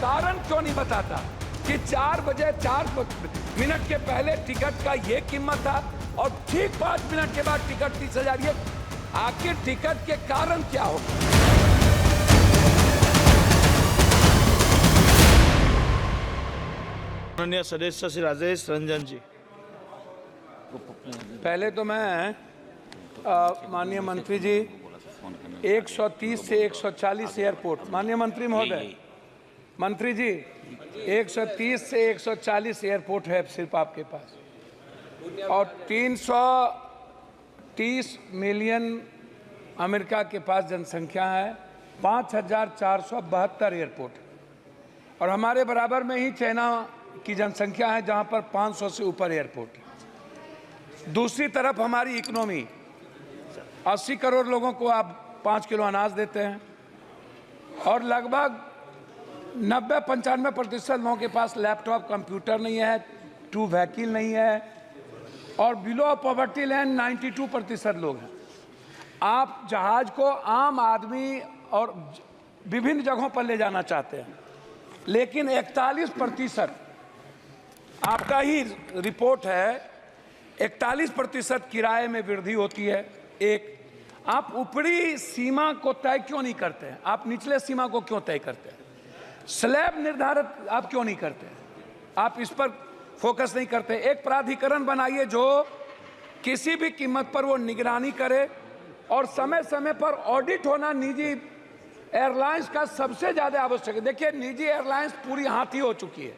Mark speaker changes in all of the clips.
Speaker 1: कारण क्यों नहीं बताता कि 4 बजे 4 मिनट के पहले टिकट का ये कीमत था और ठीक 5 मिनट के बाद टिकट 30,000। ये आखिर टिकट के कारण क्या हो?
Speaker 2: माननीय सदस्य श्री राजेश रंजन जी।
Speaker 1: पहले तो मैं माननीय मंत्री जी 130 से 140 एयरपोर्ट, माननीय मंत्री महोदय, मंत्री जी 130 से 140 एयरपोर्ट है सिर्फ आपके पास और 330 मिलियन अमेरिका के पास जनसंख्या है, 5,472 एयरपोर्ट और हमारे बराबर में ही चाइना की जनसंख्या है जहां पर 500 से ऊपर एयरपोर्ट। दूसरी तरफ हमारी इकोनॉमी 80 करोड़ लोगों को आप 5 किलो अनाज देते हैं और लगभग 90-95% लोगों के पास लैपटॉप कंप्यूटर नहीं है, 2 व्हीकल नहीं है और बिलो पॉवर्टी लाइन 92% लोग हैं। आप जहाज को आम आदमी और विभिन्न जगहों पर ले जाना चाहते हैं, लेकिन 41% आपका ही रिपोर्ट है, 41% किराए में वृद्धि होती है। एक, आप ऊपरी सीमा को तय क्यों नहीं करते हैं? आप निचले सीमा को क्यों तय करते हैं? स्लैब निर्धारित आप क्यों नहीं करते हैं? आप इस पर फोकस नहीं करते। एक प्राधिकरण बनाइए जो किसी भी कीमत पर वो निगरानी करे और समय समय पर ऑडिट होना निजी एयरलाइंस का सबसे ज्यादा आवश्यक है। देखिए, निजी एयरलाइंस पूरी हाथी हो चुकी है।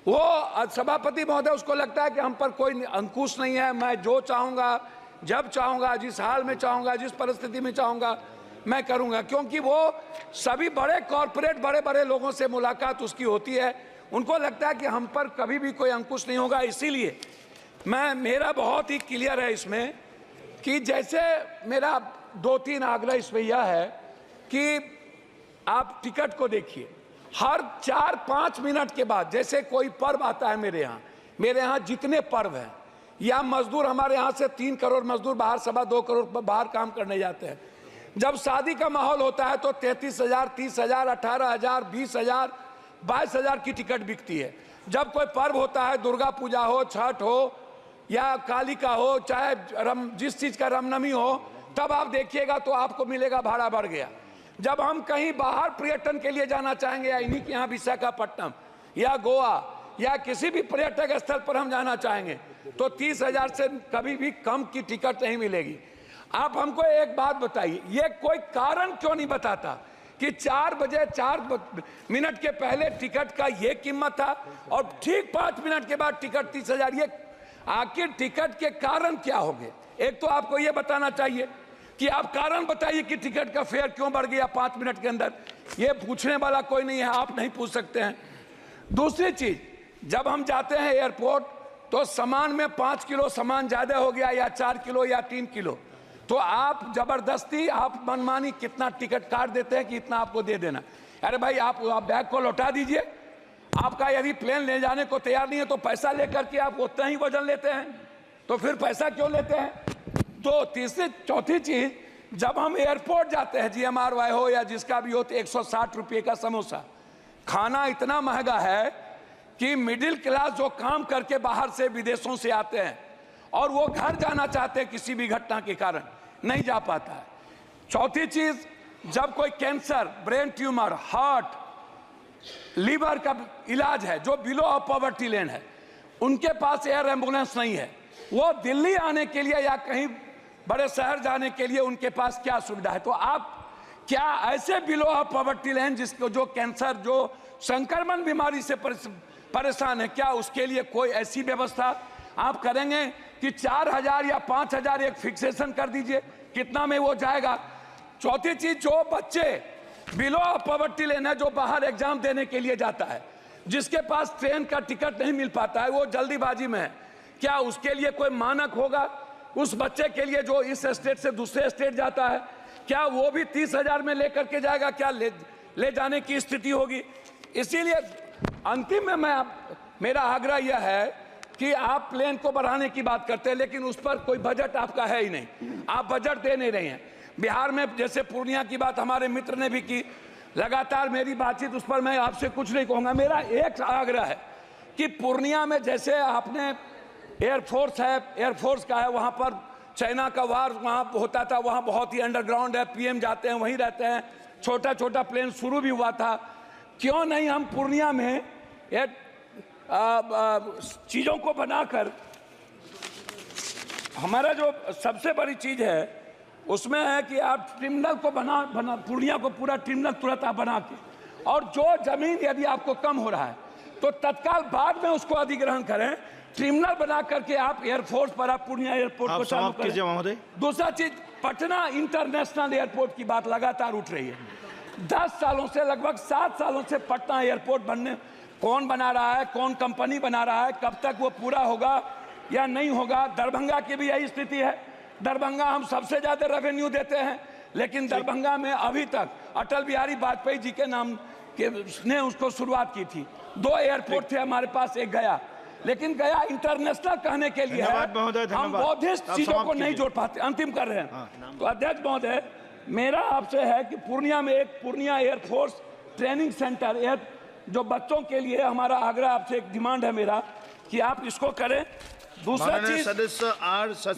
Speaker 1: वो सभापति महोदय, उसको लगता है कि हम पर कोई अंकुश नहीं है, मैं जो चाहूंगा, जब चाहूंगा, जिस हाल में चाहूंगा, जिस परिस्थिति में चाहूंगा मैं करूंगा, क्योंकि वो सभी बड़े कॉरपोरेट बड़े बड़े लोगों से मुलाकात उसकी होती है। उनको लगता है कि हम पर कभी भी कोई अंकुश नहीं होगा। इसीलिए मेरा बहुत ही क्लियर है इसमें कि जैसे मेरा 2-3 आग्रह इसमें यह है कि आप टिकट को देखिए, हर 4-5 मिनट के बाद जैसे कोई पर्व आता है मेरे यहाँ जितने पर्व हैं, या मजदूर हमारे यहाँ से 3 करोड़ मजदूर बाहर 2.25 करोड़ बाहर काम करने जाते हैं। जब शादी का माहौल होता है तो 33,000, 30,000, 18,000, 20,000, 22,000 की टिकट बिकती है। जब कोई पर्व होता है, दुर्गा पूजा हो, छठ हो या काली का हो, चाहे जिस चीज का रामनवमी हो, तब आप देखिएगा तो आपको मिलेगा भाड़ा बढ़ गया। जब हम कहीं बाहर पर्यटन के लिए जाना चाहेंगे, या इन्हीं के यहाँ विशाखापट्टनम या गोवा या किसी भी पर्यटक स्थल पर हम जाना चाहेंगे, तो 30,000 से कभी भी कम की टिकट नहीं मिलेगी। आप हमको एक बात बताइए, ये कोई कारण क्यों नहीं बताता कि 4 बजे 4 मिनट के पहले टिकट का ये कीमत था और ठीक 5 मिनट के बाद टिकट 30,000। ये आखिर टिकट के कारण क्या होंगे? एक तो आपको ये बताना चाहिए कि आप कारण बताइए कि टिकट का फेयर क्यों बढ़ गया 5 मिनट के अंदर। ये पूछने वाला कोई नहीं है, आप नहीं पूछ सकते हैं। दूसरी चीज, जब हम जाते हैं एयरपोर्ट तो सामान में 5 किलो सामान ज्यादा हो गया या 4 किलो या 3 किलो, तो आप जबरदस्ती आप मनमानी कितना टिकट काट देते हैं कि इतना आपको दे देना। अरे भाई, आप बैग को लौटा दीजिए। आपका यदि प्लेन ले जाने को तैयार नहीं है तो पैसा लेकर के आप उतना ही वजन लेते हैं, तो फिर पैसा क्यों लेते हैं? तो चौथी चीज, जब हम एयरपोर्ट जाते हैं, GMRY हो या जिसका भी हो, तो 160 रुपये का समोसा। खाना इतना महंगा है कि मिडिल क्लास जो काम करके बाहर से विदेशों से आते हैं और वो घर जाना चाहते हैं किसी भी घटना के कारण, नहीं जा पाता है। चौथी चीज, जब कोई cancer, brain tumour, heart, liver का इलाज है जो बिलो ऑफ पॉवर्टी लाइन है, उनके पास एयर एम्बुलेंस नहीं है। वो दिल्ली आने के लिए या कहीं बड़े शहर जाने के लिए उनके पास क्या सुविधा है? तो आप क्या ऐसे बिलो ऑफ पॉवर्टी लाइन जिसको जो कैंसर, जो संक्रमण बीमारी से परेशान है, क्या उसके लिए कोई ऐसी व्यवस्था आप करेंगे कि 4,000 या 5,000 एक फिक्सेशन कर दीजिए, कितना में वो जाएगा? चौथी चीज, जो बच्चे बिलो ऑफ पॉवर्टी लाइन है, जो बाहर एग्जाम देने के लिए जाता है, जिसके पास ट्रेन का टिकट नहीं मिल पाता है, वो जल्दीबाजी में है, क्या उसके लिए कोई मानक होगा? उस बच्चे के लिए जो इस स्टेट से दूसरे स्टेट जाता है, क्या वो भी 30,000 में लेकर के जाएगा? क्या ले जाने की स्थिति होगी? इसीलिए अंतिम में मेरा आग्रह यह है कि आप प्लेन को बढ़ाने की बात करते हैं, लेकिन उस पर कोई बजट आपका है ही नहीं। आप बजट दे नहीं रहे हैं। बिहार में जैसे पूर्णिया की बात हमारे मित्र ने भी की, लगातार मेरी बातचीत उस पर मैं आपसे कुछ नहीं कहूँगा। मेरा एक आग्रह है कि पूर्णिया में जैसे आपने एयरफोर्स है, एयरफोर्स का है, वहाँ पर चाइना का वार वहाँ होता था, वहाँ बहुत ही अंडरग्राउंड है, पीएम जाते हैं वहीं रहते हैं, छोटा छोटा प्लेन शुरू भी हुआ था। क्यों नहीं हम पूर्णिया में चीज़ों को बनाकर, हमारा जो सबसे बड़ी चीज़ है उसमें है कि आप टर्मिनल को बना पूर्णिया को पूरा टर्मिनल तुरंत आप बना के, और जो जमीन यदि आपको कम हो रहा है तो तत्काल बाद में उसको अधिग्रहण करें, टर्मिनल बना करके आप एयरफोर्स पर आप पूर्णिया एयरपोर्ट को चालू करें। दूसरा चीज, पटना इंटरनेशनल एयरपोर्ट की बात लगातार उठ रही है। 10 सालों से, लगभग 7 सालों से पटना एयरपोर्ट बनने, कौन बना रहा है, कौन कंपनी बना रहा है, कब तक वो पूरा होगा या नहीं होगा। दरभंगा की भी यही स्थिति है। दरभंगा हम सबसे ज्यादा रेवेन्यू देते हैं, लेकिन दरभंगा में अभी तक अटल बिहारी वाजपेयी जी के नाम के ने उसको शुरुआत की थी। 2 एयरपोर्ट थे हमारे पास, एक गया, लेकिन गया इंटरनेशनल कहने के लिए है, हम बौद्धिस्ट चीजों को नहीं जोड़ पाते। अंतिम कर रहे हैं। तो अध्यक्ष महोदय, मेरा आपसे है कि पूर्णिया में एक पूर्णिया एयरफोर्स ट्रेनिंग सेंटर, जो बच्चों के लिए, हमारा आग्रह आपसे, एक डिमांड है मेरा कि आप इसको करें। दूसरा चीज,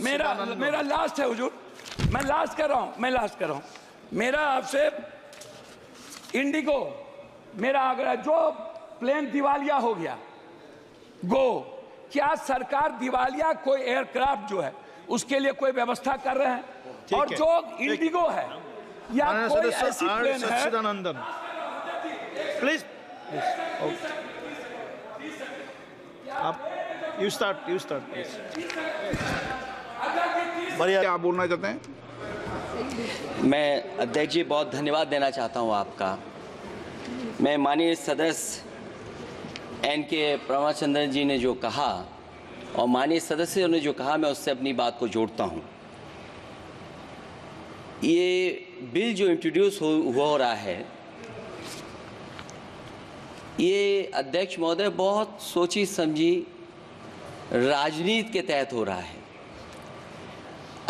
Speaker 1: मेरा लास्ट है हुजूर, मैं लास्ट कर रहा हूं। मेरा आपसे इंडिगो, मेरा आग्रह, जो प्लेन दिवालिया हो गया क्या सरकार दिवालिया कोई एयरक्राफ्ट जो है उसके लिए कोई व्यवस्था कर रहे हैं? और जो इंडिगो है या कोई ऐसी प्लेन है,
Speaker 2: प्लीज आप यू स्टार्ट प्लीज।
Speaker 3: बढ़िया, आप बोलना चाहते हैं?
Speaker 4: मैं अध्यक्ष जी बहुत धन्यवाद देना चाहता हूं आपका। मैं माननीय सदस्य NK प्रमाचंद्रन जी ने जो कहा और माननीय सदस्यों ने जो कहा, मैं उससे अपनी बात को जोड़ता हूं। ये बिल जो इंट्रोड्यूस हो रहा है, ये अध्यक्ष महोदय बहुत सोची समझी राजनीति के तहत हो रहा है।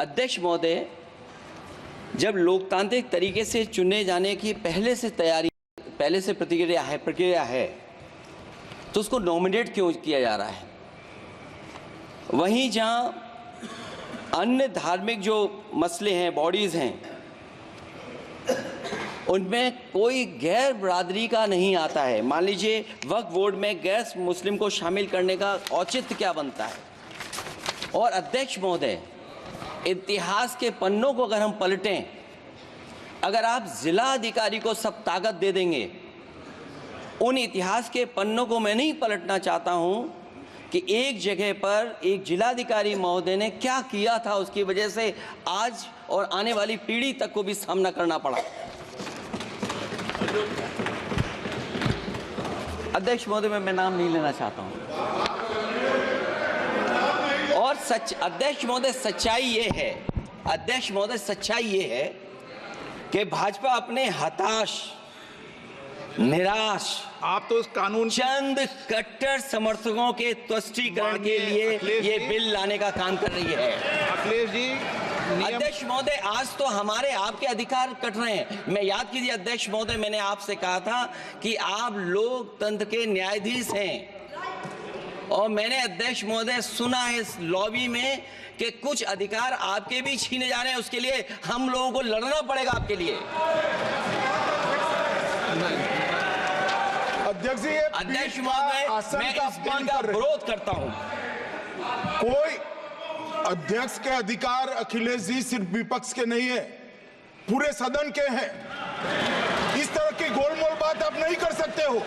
Speaker 4: अध्यक्ष महोदय, जब लोकतांत्रिक तरीके से चुने जाने की पहले से प्रक्रिया है तो उसको नॉमिनेट क्यों किया जा रहा है? वहीं जहां अन्य धार्मिक जो मसले हैं, बॉडीज़ हैं, उनमें कोई गैर बरादरी का नहीं आता है। मान लीजिए वक्फ बोर्ड में गैर मुस्लिम को शामिल करने का औचित्य क्या बनता है? और अध्यक्ष महोदय, इतिहास के पन्नों को अगर हम पलटें, अगर आप जिला अधिकारी को सब ताकत दे देंगे, उन इतिहास के पन्नों को मैं नहीं पलटना चाहता हूं कि एक जगह पर एक जिलाधिकारी महोदय ने क्या किया था, उसकी वजह से आज और आने वाली पीढ़ी तक को भी सामना करना पड़ा। अध्यक्ष महोदय, मैं नाम नहीं लेना चाहता हूं। और अध्यक्ष महोदय, सच्चाई ये है कि भाजपा अपने हताश, निराश,
Speaker 3: आप तो उस कानून,
Speaker 4: चंद कट्टर समर्थकों के तुष्टीकरण के लिए ये बिल लाने का काम कर रही है।
Speaker 3: अखिलेश जी,
Speaker 4: अध्यक्ष महोदय, आज तो हमारे आपके अधिकार कट रहे हैं। मैं याद कीजिए अध्यक्ष महोदय, मैंने आपसे कहा था कि आप लोकतंत्र के न्यायाधीश हैं, और मैंने अध्यक्ष महोदय सुना है इस लॉबी में कि कुछ अधिकार आपके भी छीने जा रहे हैं। उसके लिए हम लोगों को लड़ना पड़ेगा आपके लिए।
Speaker 3: अध्यक्ष जी,
Speaker 4: अध्यक्ष महोदय, मैं इस बिल का विरोध करता हूं।
Speaker 3: कोई अध्यक्ष के अधिकार, अखिलेश जी, सिर्फ विपक्ष के नहीं है, पूरे सदन के हैं। इस तरह की गोलमोल बात आप नहीं कर सकते हो।